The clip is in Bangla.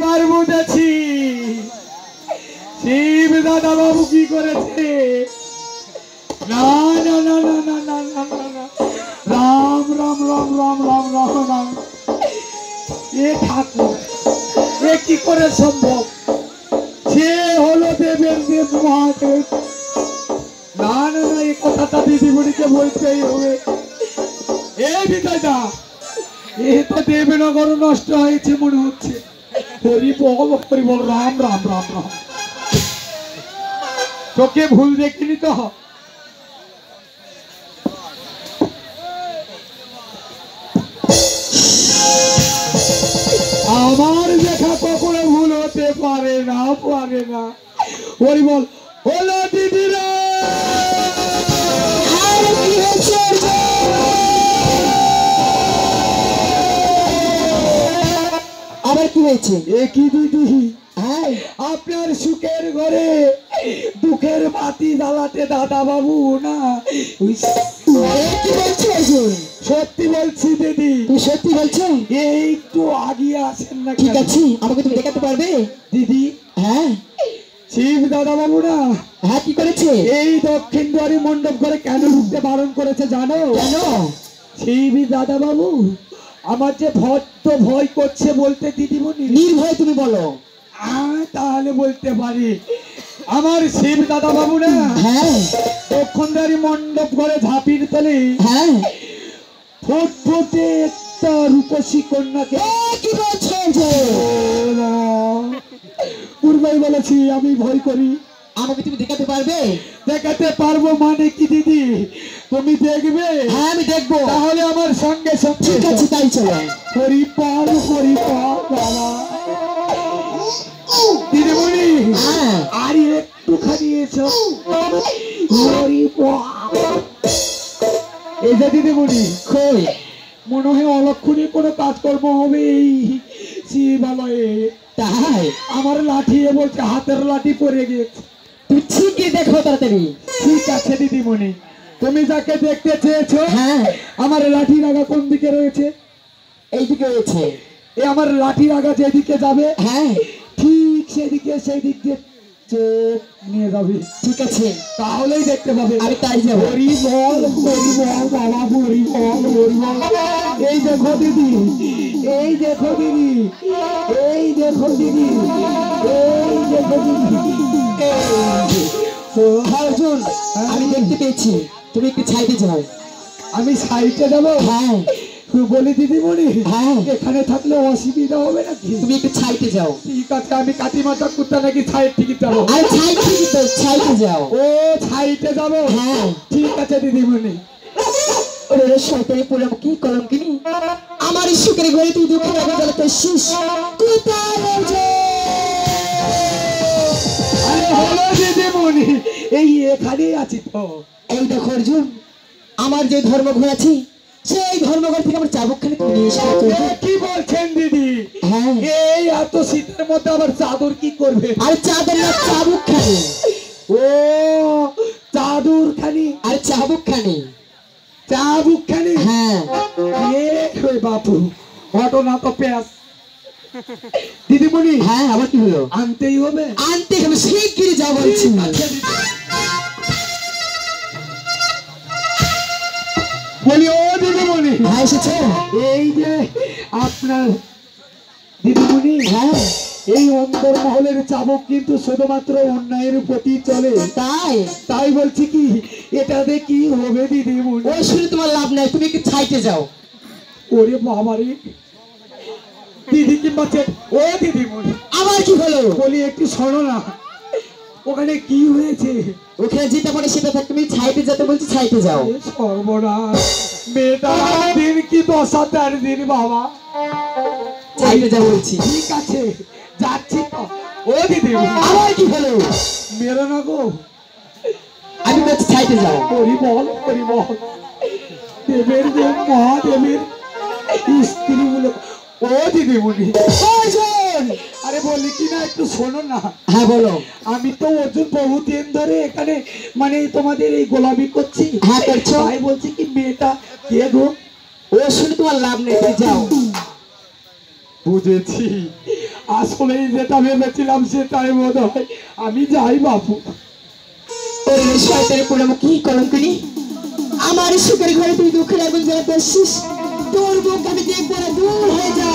এবার বুঝেছি শিব দাদা বাবু কি করেছে। না না না না না না না না না, রাম রাম রাম রাম রাম রাম রাম। এ ঠাকুর, এ কি করে সম্ভব? সে হলো দেবের দেব মহাদেব। না না না, এই কথাটা দিদিমণিকে বলতেই হবে। এই বিদায়দা, এ তো দেবনগর নষ্ট হয়েছে মনে হচ্ছে। হরি বল রাম রাম রাম রাম। তোকে ভুল দেখিনি তো। আমার দেখা কখনো ভুল হতে পারে না, পারে না। হরি বল। হলো দিদিরা, আবার কি হয়েছে? এ কি দিদি, আপনার সুখের ঘরে দুঃখের বাতি জ্বালাতে দাদা বাবু না? কি বলছো? সত্যি বলছি দিদি। তুমি সত্যি বলছো? এই একটু আগিয়ে আসেন না। ঠিক আছে, আমাকে তুমি দেখাতে পারবে দিদি? হ্যাঁ। শিব দাদা বাবু না? হ্যাঁ, কি করেছে? এই দক্ষিণ দ্বারে মণ্ডপ ঘরে কেন ঢুকতে বারণ করেছে জানো? কেন? শিব দাদা বাবু আমার যে ভয় করছে বলতে দিদিমণি। নির্ভয় তুমি বলো। তাহলে বলতে পারি, আমার শিব দাদা বাবু না? হ্যাঁ। দক্ষিণদ্বারি মণ্ডপ ঘরে ঝাঁপির তলে হ্যাঁ ফুটফুটে একটা রূপসী কন্যাকে। কি বলছো? পূর্বেই বলেছি আমি ভয় করি। আমাকে তুমি দেখাতে পারবে? দেখাতে পারবো মানে কি দিদি? তুমি দেখবে? হ্যাঁ, আমি দেখবো। তাহলে আমার সঙ্গে সঙ্গে। ঠিক আছে, তাই চলো। হরিপাল বাবা। দিদিমণি আর একটুখানি এসো। এই যে দিদিমণি, মনে হয় অলক্ষণে কোনো কাজকর্ম হবে এই শিবালয়ে। তাই? আমার লাঠি বলছে হাতের লাঠি পড়ে গেছে। তুই ঠিকই দেখো তাড়াতাড়ি। ঠিক আছে দিদিমণি, তুমি যাকে দেখতে চেয়েছো হ্যাঁ, আমার লাঠির আগা কোন দিকে রয়েছে? এইদিকে রয়েছে। এ আমার লাঠির আগা যেদিকে যাবে, হ্যাঁ, ঠিক সেদিকে সেই দিক দিয়ে চোখ নিয়ে যাবে। ঠিক আছে, তাহলেই দেখতে পাবে। আমি তাই যাবো। হরি বল বাবা, হরি বল। এই দেখো দিদি, এই দেখো দিদি, এই দেখো দিদি, এই দেখো দিদি। অর্জুন, আমি দেখতে পেয়েছি, তুমি একটু ছাইতে যাও। আমি সাইডে যাবো? হ্যাঁ। বলি দিদিমণি, হ্যাঁ, এখানে থাকলে অসুবিধা হবে নাকি? তুমি একটু ছাইতে যাও। ঠিক আছে, আমি কাটিমাচা করতে নাকি সাইড টিকিট যাবো? আরে ছাইতে তো, ছাইতে যাও। ও সাইডে যাবো? হ্যাঁ, ঠিক আছে দিদিমণি। ওরে শয়তানি পড়ে কি কলম কিনি আমার সুখের ঘরে তুই দুঃখের আগে জ্বালাতে শেষ। কোথায় রয়েছে? আরে হলো দিদিমণি, এই এখানেই আছি তো। এই দেখো অর্জুন, আমার যে ধর্মঘর আছে সেই ধর্মঘর থেকে আমার চাবুকখানে তুমি নিয়ে এসে। কি বলছেন দিদি? হ্যাঁ, এই এত শীতের মধ্যে আবার চাদর কি করবে? আর চাদর না, চাবুকখানে। ও চাদর খানি আর চাবুকখানে। চাবুকখানি? হ্যাঁ। বাপু ঘটনা তো পেঁয়াজ। দিদিমণি, হ্যাঁ, আবার কি হলো? আনতেই হবে? আনতে হবে, শিগগিরই যা বলছি। বলি ও দিদিমণি। হ্যাঁ, এসেছো? এই যে আপনার দিদিমণি, হ্যাঁ, এই অন্তর্মহলের চাবক কিন্তু শুধুমাত্র অন্যায়ের প্রতি চলে। তাই? তাই বলছি কি, এটাতে কি হবে দিদিমণি? ওই শুনে তোমার লাভ নাই, তুমি একটু ছাইতে যাও। ওরে বাবারে, দিদি কিংবা ও দিদিমণি, আবার কি হলো? বলি একটু শোনো না, ওখানে কি হয়েছে? ওখানে যেটা পড়ে সেটা থাক, তুমি ছাইতে যেতে বলছি, ছাইতে যাও। সর্বনাশ, মেয়েটা দিন কি 10 দিন বাবা। ছাইতে যাও বলছি। ঠিক আছে, যাচ্ছি তো। ও দিদি, আবার কি হলো? মেরো না গো। আমি বলছি ছাইতে যাও। হরি বল, দেবের দেব মহাদেবের স্ত্রী বলে। ও দিদিমণি, আরে বলি কি না, একটু শোনো না। হ্যাঁ, বলো। আমি তো অর্জুন বহুদিন ধরে এখানে মানে তোমাদের এই গোলামি করছি। হ্যাঁ, করছো। তাই বলছি কি মেয়েটা কে গো? ও শুনে তোমার লাভ নেই, তুমি যাও। বুঝেছি, আসলেই যেটা ভেবেছিলাম সেটাই বোধ হয়। আমি যাই বাপু। ওরে শয়তানের পোড়ামুখী কলঙ্কিনী, আমার সুখের ঘরে তুই দুঃখের আগুন জ্বালাতে আসছিস। তোর মুখ আমি দেখবো না, দূর হয়ে যা।